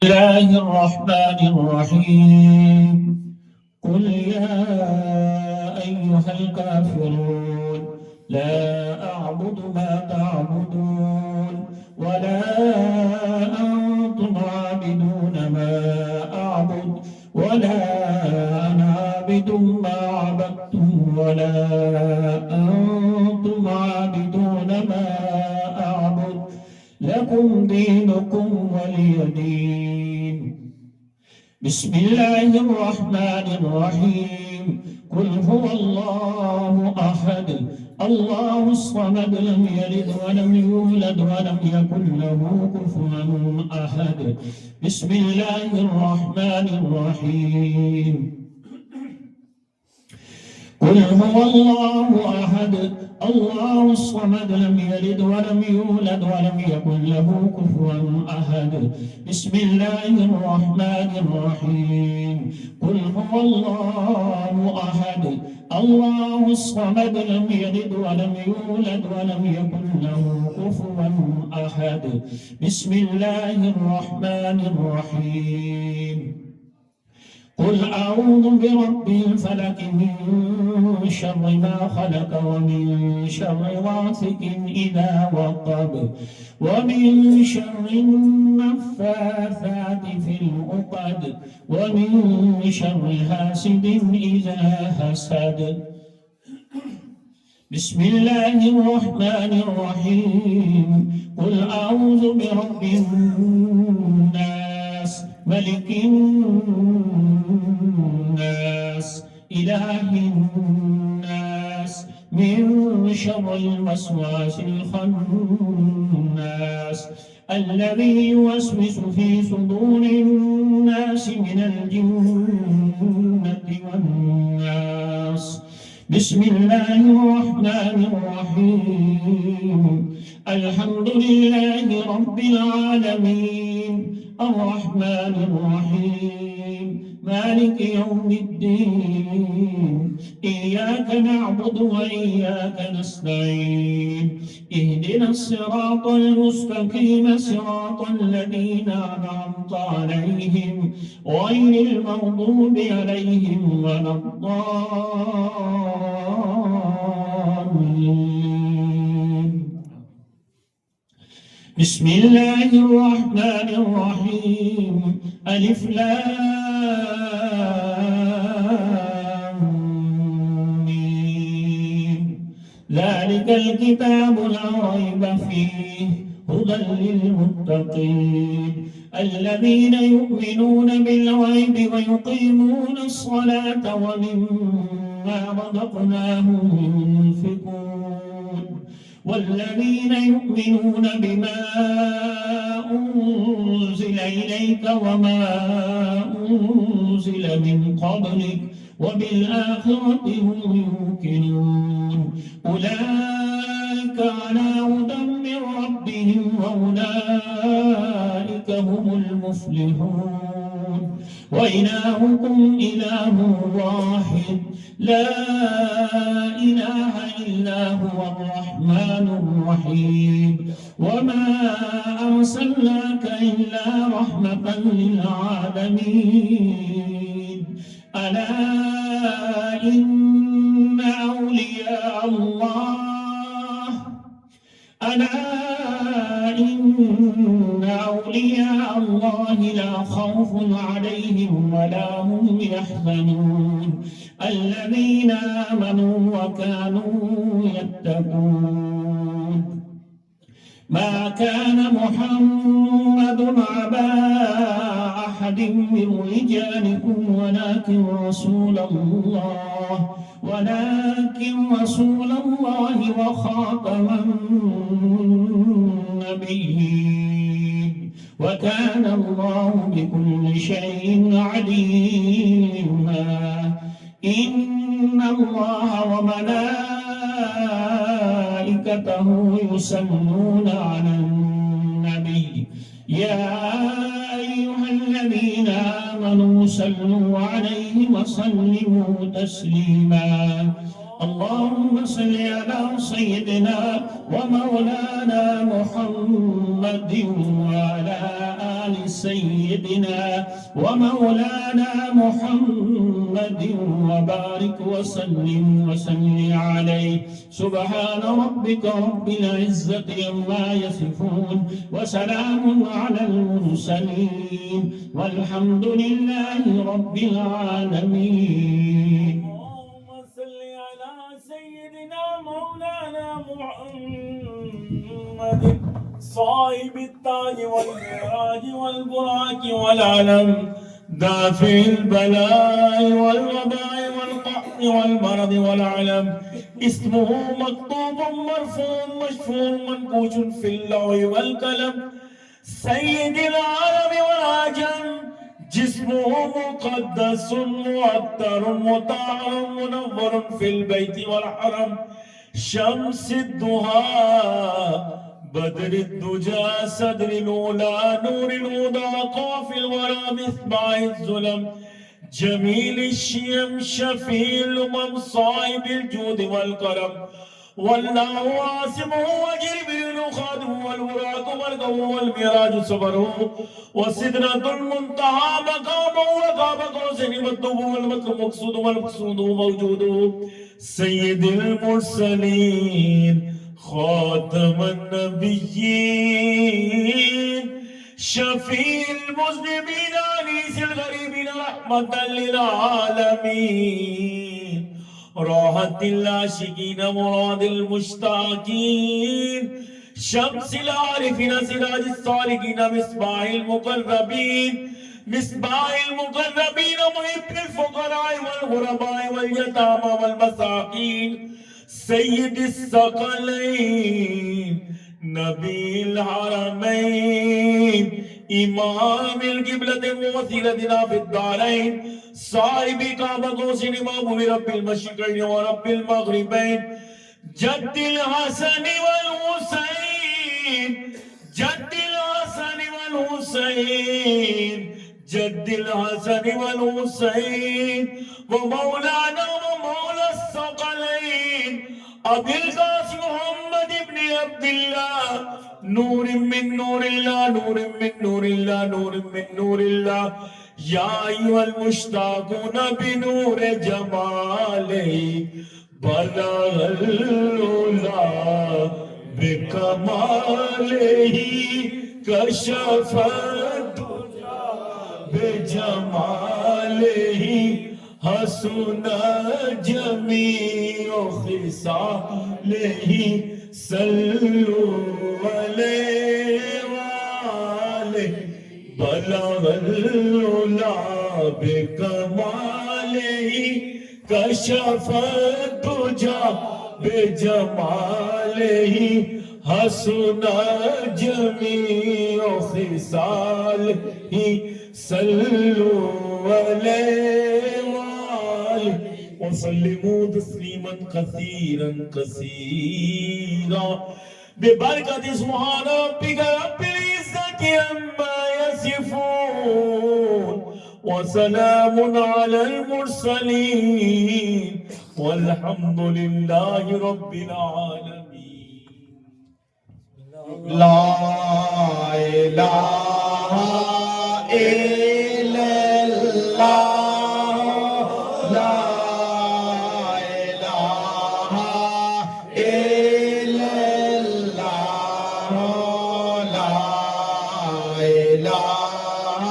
الله الرحمن الرحيم قل يا أيها الكافرون لا أعبد ما تعبدون ولا أنتم عابدون ما أعبد ولا أنا عابد ما عبدتم ولا أنتم عابدون ما أعبد لكم دينكم ولي دين. بسم الله الرحمن الرحيم قل هو الله أحد الله الصمد لم يلد ولم يولد ولم يكن له كفوا أحد. بسم الله الرحمن الرحيم قل هو الله أحد الله الصمد لم يلد ولم يولد ولم يكن له كفوا أحد. بسم الله الرحمن الرحيم قل هو الله أحد الله الصمد لم يلد ولم يولد ولم يكن له كفوا أحد. بسم الله الرحمن الرحيم قل أعوذ برب الفلق من شر ما خلق ومن شر غاسق إذا وقب ومن شر النفاثات في العقد ومن شر حاسد إذا حسد. بسم الله الرحمن الرحيم قل أعوذ برب الناس ملك الناس إله الناس من شر الوسواس الخناس الذي يوسوس في صدور الناس من الجنة والناس. بسم الله الرحمن الرحيم الحمد لله رب العالمين الرحمن الرحيم مالك يوم الدين إياك نعبد وإياك نستعين اهدنا الصراط المستقيم صراط الذين أنعمت عليهم غير المغضوب عليهم ولا الضالين. بسم الله الرحمن الرحيم ألف لام ميم ذلك الكتاب لا ريب فيه هدى للمتقين الذين يؤمنون بالغيب ويقيمون الصلاة ومما رزقناهم ينفقون والذين يؤمنون بما أنزل إليك وما أنزل من قبلك وبالآخرة هم يوقنون أولئك على هدى من ربهم وأولئك هم المفلحون. وإلهكم إله واحد لا إله إلا هو الرحمن الرحيم وما أرسلناك إلا رحمة للعالمين. ألا إن أولياء الله لا خوف عليهم ولا هم يحزنون الذين آمنوا وكانوا يتقون. ما كان محمد أبا أحد من رجالكم ولكن رسول الله وخاتم النبيين وكان الله بكل شيء عليما. إن الله وملائكته يصلون على النبي يا أيها الذين آمنوا صلوا عليه وسلموا تسليما. اللهم صل على سيدنا ومولانا محمد وعلى آل سيدنا ومولانا محمد وبارك وسلم عليه. سبحان ربك رب العزة عما يصفون وسلام على المرسلين والحمد لله رب العالمين. اللهم صل على سيدنا مولانا محمد صاحب التاج والمعراج والبراق والعلم دافع البلاء والوباء والقحط والمرض والعلم اسمه مكتوب مرفوع مشفوع منقوش في اللوح والقلم سيد العرب والعجم جسمه مقدس معطر مطهر منور في البيت والحرم شمس الضحى بدر الدجى صدر الأولى نور الهدى قاف الورى مصباح الظلم جميل الشيم شفيع الأمم صاحب الجود والكرم والله عاصمه وجبريل خادمه والبراق والقوم والميراج صبره وسدرة المنتهى مقامه وقاب قوسين مطلوب والمقصود والمقصود موجود سيد المرسلين خاتم النبيين شفيع المذنبين انيس الغريبين رحمة للعالمين راحة العاشقين مراد المشتاقين شمس العارفين سراج الصالحين مصباح المقربين مصباح المقربين محب الفقراء والغرباء واليتامى والمساكين سيد الثقلين نبي الحرمين امام القبلة ووسيلتنا في الدارين صاحب كعبة قوسين امام رب المشرقين ورب المغربين جد الحسن والحسين جد الحسن والحسين جد الحسن والحسين ومولانا ومولى الثقلين أبي القاسم محمد بن عبد الله نور من نور الله نور من نور الله نور من نور الله يا أيها المشتاقون بنور جماله بلغ العلا بكماله كشف الدجى بجماله حسن جميع خصاله صلوا عليه وآله بلغ العلا بكماله كشف الدجى بجماله حسن جميع خصاله صلوا عليه وآله وسلموا تسليما كثيرا كثيرا ببركة سبحان ربك رب العزة عما يصفون وسلام على المرسلين والحمد لله رب العالمين. لا إله إلا الله لا إله إلا الله لا إله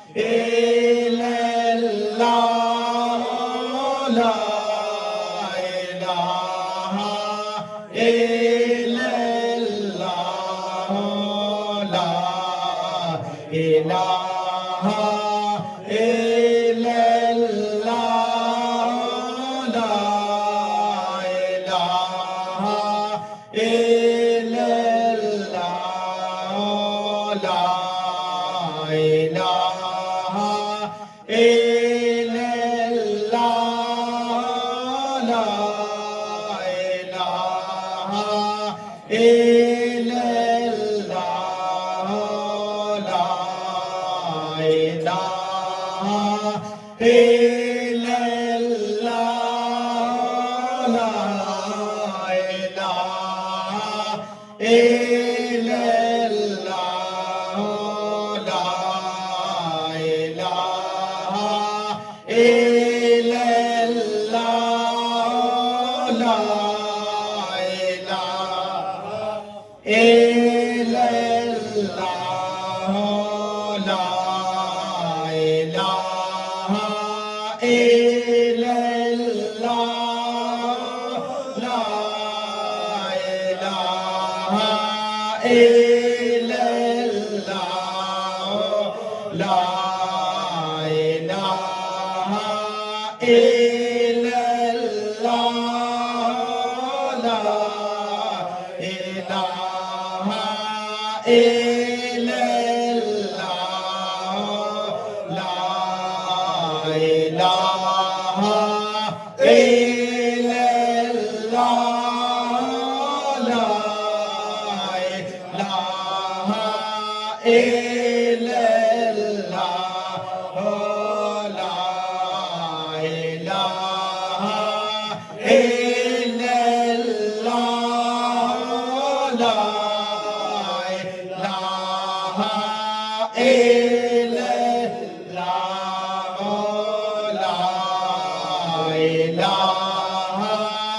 إلا الله لا إله إلا الله لا إله إلا الله لا إله إلا الله لا إله إلا الله لا إله إلا الله لا إله إلا الله لا لا الہ الا اللہ لا الہ الا اللہ لا الہ الا اللہ لا الہ الا اللہ لا الہ الا اللہ لا الہ الا اللہ لا الہ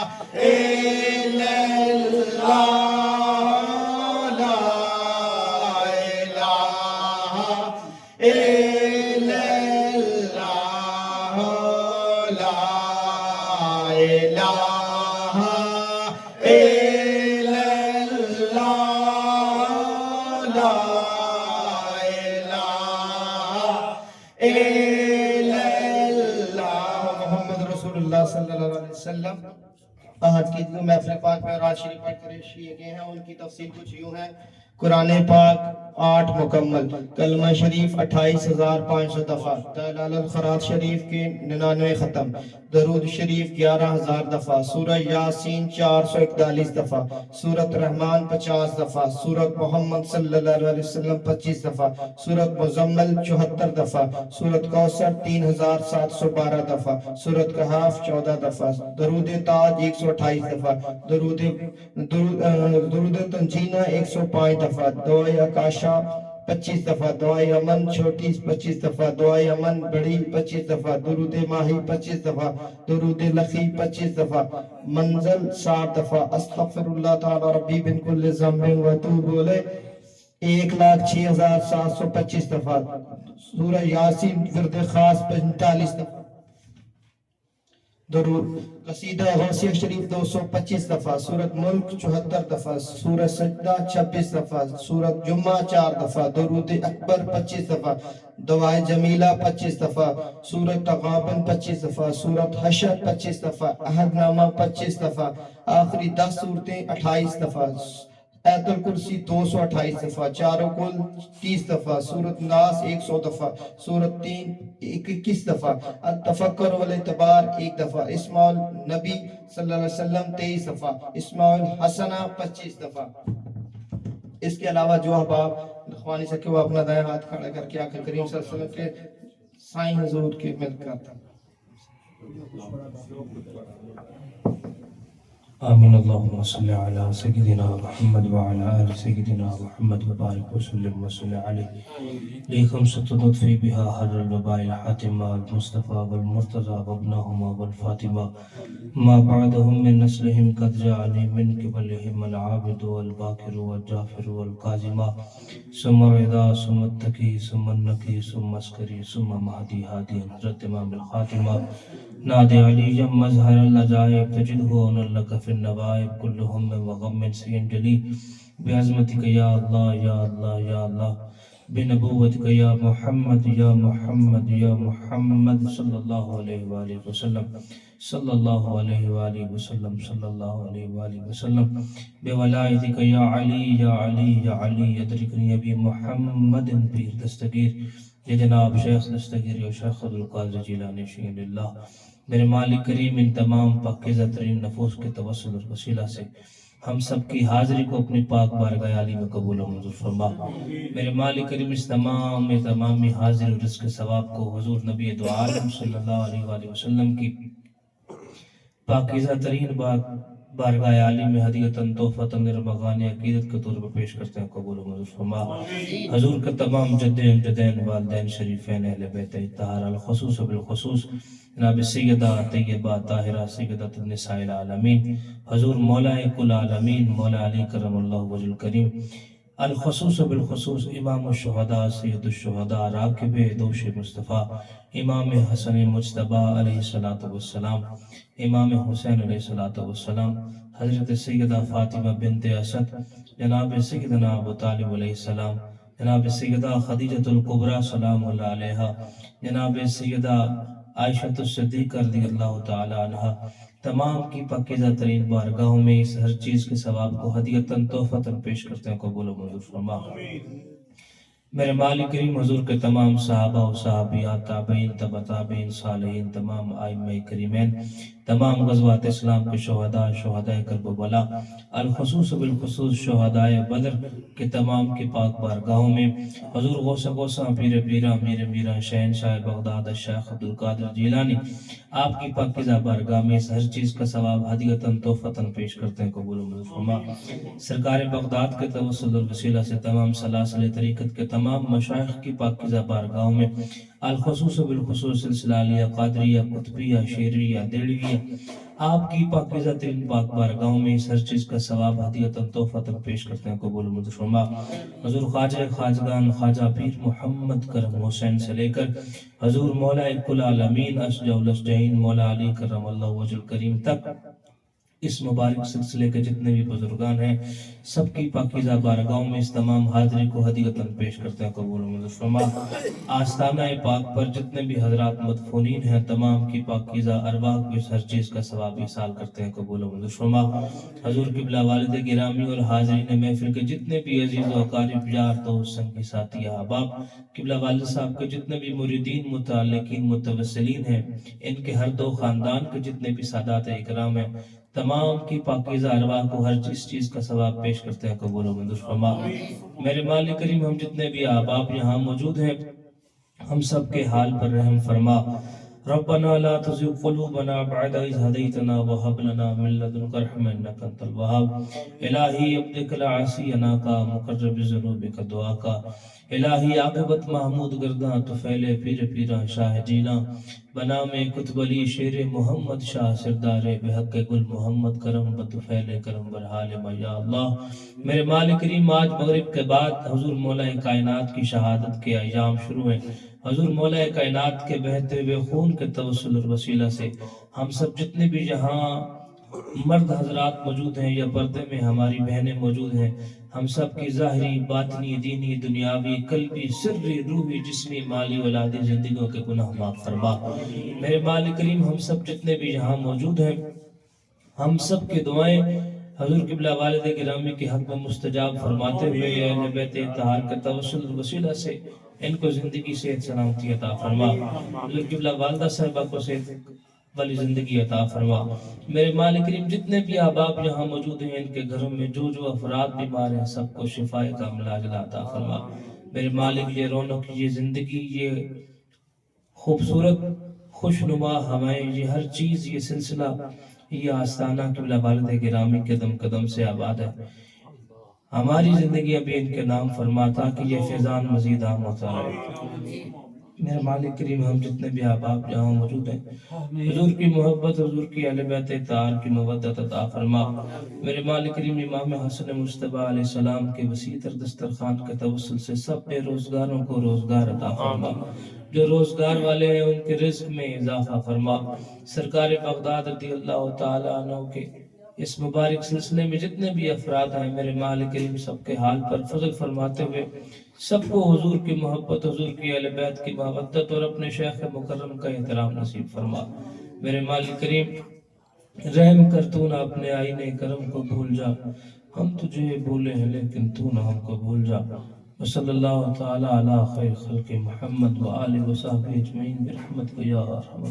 الا اللہ لا الہ الا اللہ لا الہ الا اللہ لا الہ الا اللہ محمد رسول اللہ صلی اللہ علیہ وسلم۔ آج کی جو محفل پاک میں راج شریف پڑھ کر شیعہ گئے ہیں ان کی تفصیل کچھ یوں ہے۔ قرآن پاک 8 مکمل، کلمہ شریف 28,500 دفعہ، دلال الخراج شریف کے 99 ختم، درود شریف 11,000 دفعہ، سورہ یاسین 441 دفعہ، سورۃ رحمان 50 دفعہ، سورۃ محمد صلی اللہ علیہ وسلم 25 دفعہ، سورۃ مزمل 74 دفعہ، سورۃ کوثر 3,712 دفعہ، سورۃ کہف 14 دفعہ، درود تاج 128 دفعہ، درود تنجینہ 105 دفعہ، دعائے اکاشا 25 دفعہ، دعائے امن چھوٹی 25 دفعہ، دعائے امن بڑی 25 دفعہ، درود ماہی 25 دفعہ، درود لخی 25 دفعہ، منزل 60 دفعہ، استغفر اللہ تعالی ربی من کل ذنب و اتوب الیہ 1,06,725 دفعہ، سورہ یاسین ورد خاص 45 دفعہ، درود قصیدہ غوثیہ شریف 225 دفعہ، سورۃ ملک 74 دفعہ، سورہ سجدہ 26 دفعہ، سورۃ جمعہ 4 دفعہ، درود اکبر 25 دفعہ، دعائے جمیلہ 25 دفعہ، سورۃ تغابن 25 دفعہ، سورۃ حشر 25 دفعہ، عہد نامہ 25 دفعہ، آخری 10 صورتیں 28 دفعہ، آیت الکرسی 228 دفعہ، چاروں کل 30 دفعہ، سورۃ ناس 100 دفعہ، سورۃ 3 21 دفعہ، التفکر والاعتبار 1 دفعہ، اسماء النبی صلی اللہ علیہ وسلم 23 دفعہ، اسماء الحسنہ 25 دفعہ۔ اس کے علاوہ جو احباب خوانی سکے وہ اپنا دائیں ہاتھ کھڑا کر کے آقا کریم صلی اللہ علیہ وسلم کے سائیں حضور کے مل کرتا۔ آمین اللہم صلی علی سیدنا محمد وعلی آل سیدنا محمد وبارک وسلم وصلی علیہ لخمسۃ نطفی بها حر الوباء الحاتمہ المصطفى والمرتضى وابنہما والفاطمہ ما بعدهم من نسلهم قد جاءنی من قبلهم العابد والباکر والجافر والقازمہ ثم رضا ثم التقی ثم النقی ثم اسکری ثم مہدی ہادی حضرت امام الخاتمہ نادی علی مظہر العجائب تجدہ لک فی النوائب کل ہم وغم سین جلی بعظمتک یا اللہ یا اللہ یا اللہ بنبوتک یا محمد یا محمد یا محمد صلی اللہ علیہ وآلہ وسلم صلی اللہ علیہ وآلہ وسلم صلی اللہ علیہ وآلہ وسلم بولایتک یا علی یا علی یا علی ادرکنی ابی محمد پیر دستگیر یہ جناب شیخ دستگیر یا شیخ عبدالقادر جیلانی شیخ اللہ میرے مالک کریم ان تمام پاکیزہ ترین نفوس کے توسل اور وسیلہ سے ہم سب کی حاضری کو اپنی پاک بارگاہ عالی میں قبول و منظور فرما۔ میرے مالک کریم اس تمامی حاضر اور رزق ثواب کو حضور نبی دو عالم صلی اللہ علیہ وآلہ وسلم کی پاکیزہ ترین بارگاہ عالی میں ہدیتاً تحفتاً رمضان عقیدت کے طور پر پیش کرتے ہیں، قبول و منظور فرما۔ حضور کا تمام جدین والدین شریفین اہل بیت اطہار الخصوص و بالخصوص جناب سیدہ طیبہ طاہرہ سیدۃ النساء العالمین حضور مولا کل عالمین مولا علی کرم اللہ وجہ الکریم الخصوص و بالخصوص امام الشہداء سید الشہداء راکب دوش مصطفیٰ امام حسن مجتبیٰ علیہ السلام امام حسین علیہ السلام حضرت سیدہ فاطمہ بنت اسد جناب سیدنا ابو طالب علیہ السلام جناب سیدہ خدیجۃ الکبریٰ سلام اللہ علیہا، جناب سیدہ عائشہ الصدیقہ رضی اللہ تعالی عنہا، تمام کی پاکیزہ ترین بارگاہوں میں اس ہر چیز کے ثواب کو ہدیتاً تحفتاً پیش کرتے ہیں، قبول و منظور فرما۔ میرے مالک کریم حضور کے تمام صحابہ و صحابیات، تابعین، تبع تابعین، صالحین، تمام ائمہ کریمین، تمام غزوات اسلام کے شہداء، شہداء کرب و بلا، الخصوص بالخصوص شہداء بدر کے تمام کی پاک بارگاہوں میں حضور غوث غوثاں، پیر پیرا، میر میرا، شہنشاہ بغداد الشیخ عبدالقادر جیلانی، آپ کی پاکیزہ بارگاہ میں اس ہر چیز کا ثواب ہدیتاً تحفتاً پیش کرتے ہیں، قبول و منظور فرما۔ سرکار بغداد کے توسل اور وسیلہ سے تمام سلاسل طریقت کے تمام مشائخ کی پاکیزہ بارگاہوں میں الخصوص بالخصوص سلسلہ علیہ، قادریہ، قطبیہ، شیریہ، دیلویہ، آپ کی پاکیزہ ترین پاک بارگاہوں میں اس ہر چیز کا ثواب ہدیتاً تحفتاً پیش کرتے ہیں، قبول و منظور فرما۔ حضور خواجہ خواجگان خواجہ پیر محمد کرم حسین سے لے کر حضور مولا کل عالمین اشجع الاشجعین مولا علی کرم اللہ وجہ الکریم تک اس مبارک سلسلے کے جتنے بھی بزرگان ہیں، سب کی پاکیزہ بارگاہوں میں اس تمام حاضری کو ہدیتاً پیش کرتے ہیں، قبول و منظور فرما۔ آستانہ پاک پر جتنے بھی حضرات مدفونین ہیں، تمام کی پاکیزہ ارواح کو اس ہر چیز کا ثواب ایصال کرتے ہیں، قبول و منظور فرما۔ حضور قبلہ والد گرامی اور حاضرین محفل کے جتنے بھی عزیز و اقارب، یار دوست، سنگی ساتھی، احباب، قبلہ والد صاحب کے جتنے بھی مریدین، متعلقین، متوسلین ہیں، ان کے ہر دو خاندان کے جتنے بھی سادات اکرام ہیں، تمام کی پاکیزہ ارواح کو ہر چیز کا ثواب پیش کرتے ہیں، قبول و منظور فرما۔ میرے مالک کریم، ہم جتنے بھی احباب یہاں موجود ہیں، ہم سب کے حال پر رحم فرما۔ ربنا لا تزغ قلوبنا بعد إذ هديتنا وهب لنا من لدنك رحمة إنك أنت الوهاب۔ الہی عبدک العاصی کا مقرب ذنوب کا دعا کا، الہی عاقبت محمود گرداں تو پھیلے پیر پیراں شاہ جیلاں، بنا میں کتب علی شیر محمد شاہ سردار بحق گل محمد کرم بد پھیلے کرم برحال یا اللہ۔ میرے مالک کریم، آج مغرب کے بعد حضور مولا کائنات کی شہادت کے ایام شروع ہیں، حضور مولا کائنات کے بہتے ہوئے خون کے توسل اور وسیلہ سے ہم سب جتنے بھی یہاں مرد حضرات موجود ہیں یا پردے میں ہماری بہنیں موجود ہیں، ہم سب کی ظاہری، باطنی، دینی، دنیاوی، قلبی، سری، روحی، جسمی، مالی، اولادی زندگیوں کے گناہ معاف فرما۔ میرے مالک کریم، ہم سب جتنے بھی یہاں موجود ہیں، ہم سب کی دعائیں حضور قبلہ والد گرامی کے حق میں مستجاب فرماتے ہوئے اہل بیت اطہار کے توسل اور وسیلہ سے ان کو زندگی صحت سلامتی عطا فرما، حضور قبلہ والدہ صاحبہ کو صحت والی زندگی عطا فرما۔ میرے مالک کریم، جتنے بھی احباب یہاں موجود ہیں، ان کے گھروں میں جو افراد بیمار ہیں، سب کو شفا کاملہ عاجلہ عطا فرما۔ میرے مالک، یہ رونق، یہ زندگی، یہ خوبصورت خوشنما ہوائیں، یہ ہر چیز، یہ سلسلہ، یہ آستانہ قبلہ والد گرامی قدم قدم سے آباد ہے۔ ہماری زندگی ابھی ان کے نام فرما تاکہ یہ فیضان مزید عام ہوتا رہے۔ میرے مالک کریم، ہم جتنے بھی احباب جہاں موجود ہیں، حضور کی محبت، حضور کی اہل بیت اطہار کی مودت عطا فرما۔ میرے مالک کریم، امام حسن مجتبیٰ علیہ السلام کے وسیع تر دسترخوان کے توسل سے سب بے روزگاروں کو روزگار عطا فرما، جو روزگار والے ہیں ان کے رزق میں اضافہ فرما۔ سرکار بغداد رضی اللہ تعالیٰ عنہ کے اس مبارک سلسلے میں جتنے بھی افراد ہیں، میرے مالک کریم، سب کے حال پر فضل فرماتے ہوئے سب کو حضور کی محبت، حضور کی اہل بیت کی محبت اور اپنے شیخ مکرم کا احترام نصیب فرما۔ میرے مالک کریم، رحم کر، تو نہ اپنے آئینے کرم کو بھول جا، ہم تجھے بھولے ہیں لیکن تو نہ ہم کو بھول جا۔ وصلی اللہ تعالی علی خیر خلق محمد وآلہ وصحبہ اجمعین برحمتک یا ارحم